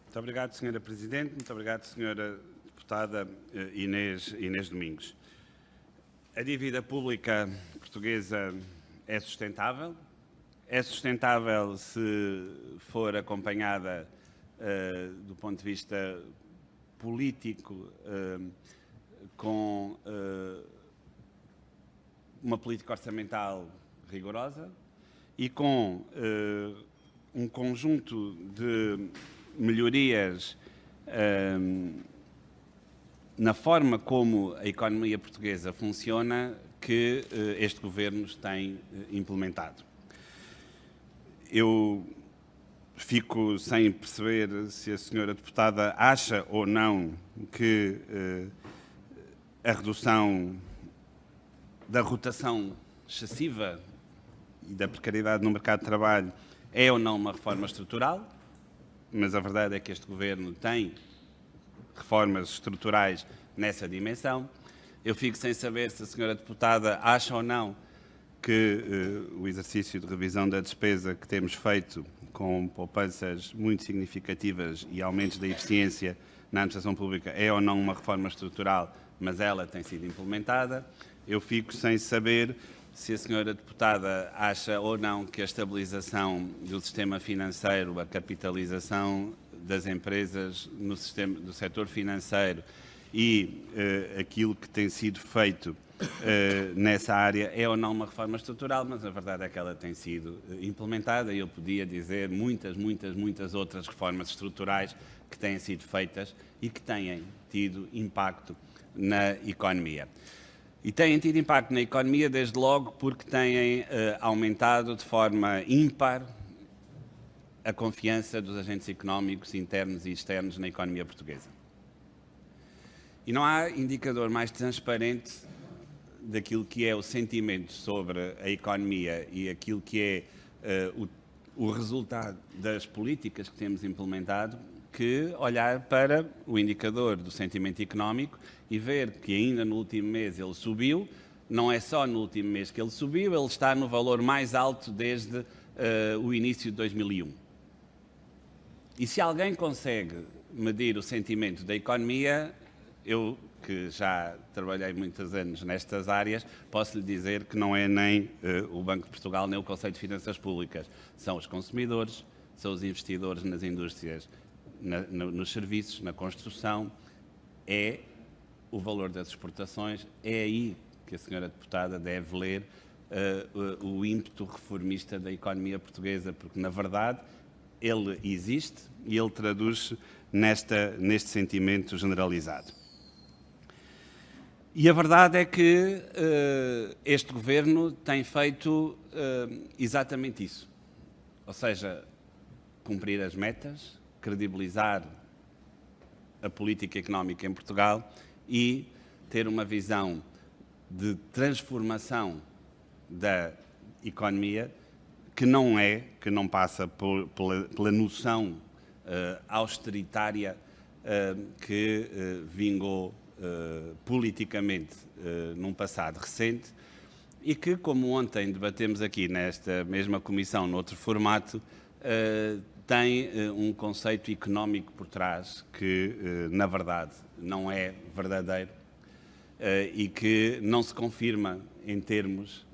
Muito obrigado, Sra. Presidente. Muito obrigado, Sra. Deputada Inês Domingos. A dívida pública portuguesa é sustentável. É sustentável se for acompanhada do ponto de vista político com uma política orçamental rigorosa e com um conjunto de melhorias na forma como a economia portuguesa funciona que este Governo tem implementado. Eu fico sem perceber se a senhora deputada acha ou não que a redução da rotação excessiva e da precariedade no mercado de trabalho é ou não uma reforma estrutural, mas a verdade é que este Governo tem reformas estruturais nessa dimensão. Eu fico sem saber se a senhora deputada acha ou não que o exercício de revisão da despesa que temos feito com poupanças muito significativas e aumentos da eficiência na administração pública é ou não uma reforma estrutural, mas ela tem sido implementada. Eu fico sem saber se a senhora deputada acha ou não que a estabilização do sistema financeiro, a capitalização das empresas no sistema do setor financeiro e aquilo que tem sido feito nessa área é ou não uma reforma estrutural, mas a verdade é que ela tem sido implementada e eu podia dizer muitas outras reformas estruturais que têm sido feitas e que têm tido impacto na economia. E têm tido impacto na economia desde logo porque têm aumentado de forma ímpar a confiança dos agentes económicos internos e externos na economia portuguesa. E não há indicador mais transparente daquilo que é o sentimento sobre a economia e aquilo que é o resultado das políticas que temos implementado que olhar para o indicador do sentimento económico e ver que ainda no último mês ele subiu. Não é só no último mês que ele subiu, ele está no valor mais alto desde o início de 2001. E se alguém consegue medir o sentimento da economia, eu, que já trabalhei muitos anos nestas áreas, posso lhe dizer que não é nem o Banco de Portugal, nem o Conselho de Finanças Públicas. São os consumidores, são os investidores nas indústrias, nos serviços, na construção, é o valor das exportações, é aí que a senhora deputada deve ler o ímpeto reformista da economia portuguesa, porque, na verdade, ele existe e ele traduz-se neste sentimento generalizado. E a verdade é que este Governo tem feito exatamente isso. Ou seja, cumprir as metas, credibilizar a política económica em Portugal e ter uma visão de transformação da economia que não passa pela noção austeritária que vingou politicamente num passado recente e que, como ontem debatemos aqui nesta mesma comissão, noutro formato, tem um conceito económico por trás que, na verdade, não é verdadeiro e que não se confirma em termos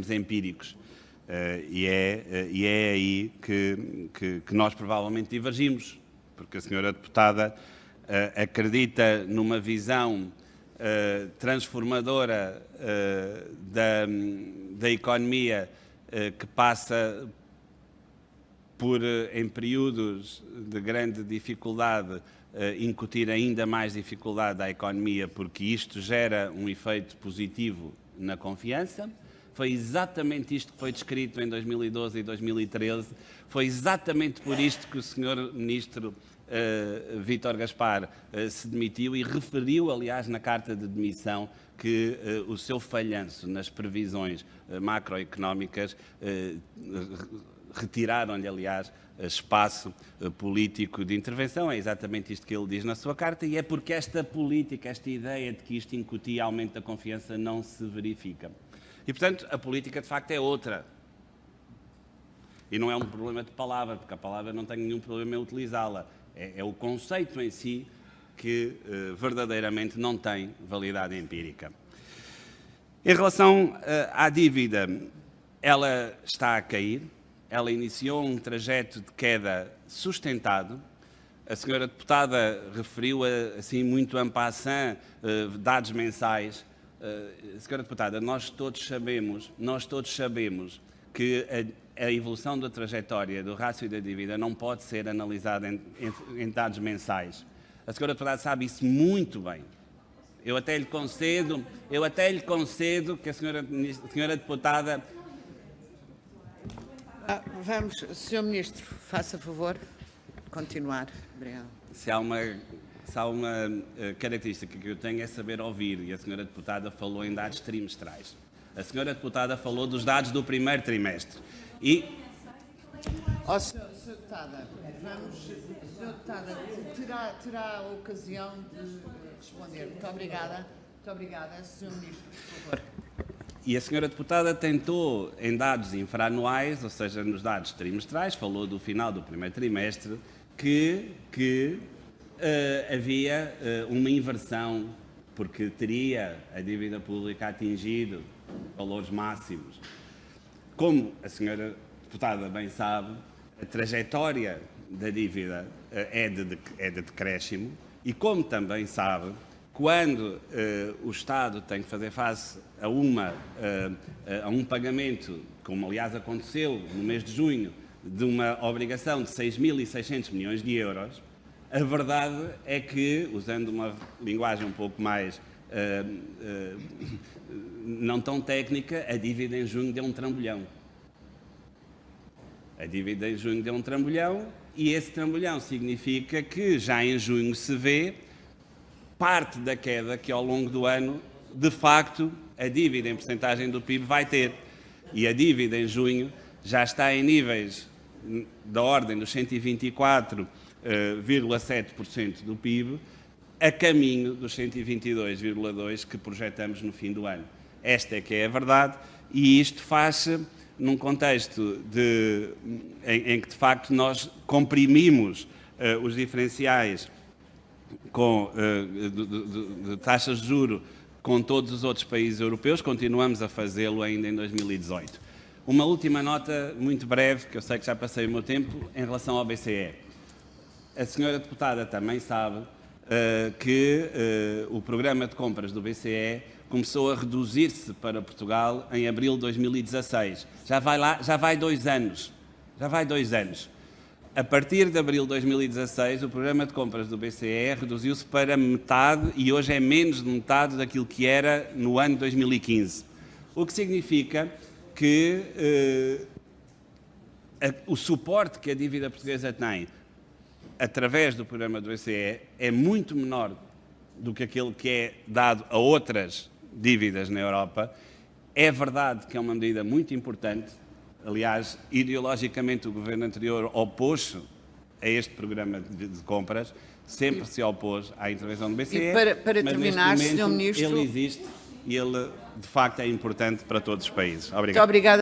empíricos. E é aí que nós provavelmente divergimos, porque a senhora deputada acredita numa visão transformadora da economia que passa por, em períodos de grande dificuldade, incutir ainda mais dificuldade à economia, porque isto gera um efeito positivo na confiança. Foi exatamente isto que foi descrito em 2012 e 2013. Foi exatamente por isto que o Sr. Ministro Vítor Gaspar se demitiu e referiu, aliás, na carta de demissão, que o seu falhanço nas previsões macroeconómicas retiraram-lhe, aliás, espaço político de intervenção. É exatamente isto que ele diz na sua carta e é porque esta política, esta ideia de que isto incutia aumento da confiança não se verifica. E, portanto, a política, de facto, é outra. E não é um problema de palavra, porque a palavra não tem nenhum problema em utilizá-la. É o conceito em si que verdadeiramente não tem validade empírica. Em relação à dívida, ela está a cair, ela iniciou um trajeto de queda sustentado. A senhora deputada referiu, assim, muito en passant, dados mensais. Senhora deputada, nós todos sabemos que a evolução da trajetória do rácio da dívida não pode ser analisada em dados mensais. A senhora deputada sabe isso muito bem. Eu até lhe concedo que a senhora deputada... Vamos, Sr. Ministro, faça favor de continuar. Obrigada. Se há uma característica que eu tenho é saber ouvir, e a senhora deputada falou em dados trimestrais. A senhora deputada falou dos dados do primeiro trimestre. E... Sr. Deputada, Sr. Deputada, terá a ocasião de responder. Muito obrigada. Muito obrigada, Sr. Ministro, por favor. E a senhora deputada tentou, em dados infraanuais, ou seja, nos dados trimestrais, falou do final do primeiro trimestre, que havia uma inversão, porque teria a dívida pública atingido valores máximos. Como a senhora deputada bem sabe, a trajetória da dívida é de decréscimo e, como também sabe, quando o Estado tem que fazer face a um pagamento, como aliás aconteceu no mês de junho, de uma obrigação de 6.600 milhões de euros, a verdade é que, usando uma linguagem um pouco mais não tão técnica, a dívida em junho deu um trambolhão. A dívida em junho deu um trambolhão e esse trambolhão significa que já em junho se vê parte da queda que ao longo do ano, de facto, a dívida em percentagem do PIB vai ter. E a dívida em junho já está em níveis da ordem dos 124,7% do PIB, a caminho dos 122,2% que projetamos no fim do ano. Esta é que é a verdade e isto faz-se num contexto em que, de facto, nós comprimimos os diferenciais de taxas de juros com todos os outros países europeus, continuamos a fazê-lo ainda em 2018. Uma última nota, muito breve, que eu sei que já passei o meu tempo, em relação ao BCE. A senhora deputada também sabe que o programa de compras do BCE começou a reduzir-se para Portugal em abril de 2016. Já vai 2 anos. A partir de abril de 2016, o programa de compras do BCE reduziu-se para metade e hoje é menos de metade daquilo que era no ano de 2015. O que significa que o suporte que a dívida portuguesa tem através do programa do BCE é muito menor do que aquele que é dado a outras dívidas na Europa. É verdade que é uma medida muito importante. Aliás, ideologicamente o governo anterior opôs-se a este programa de compras, sempre se opôs à intervenção do BCE. E para mas terminar, neste momento, Sr. Ministro... ele existe e ele, de facto, é importante para todos os países. Obrigado. Muito obrigada.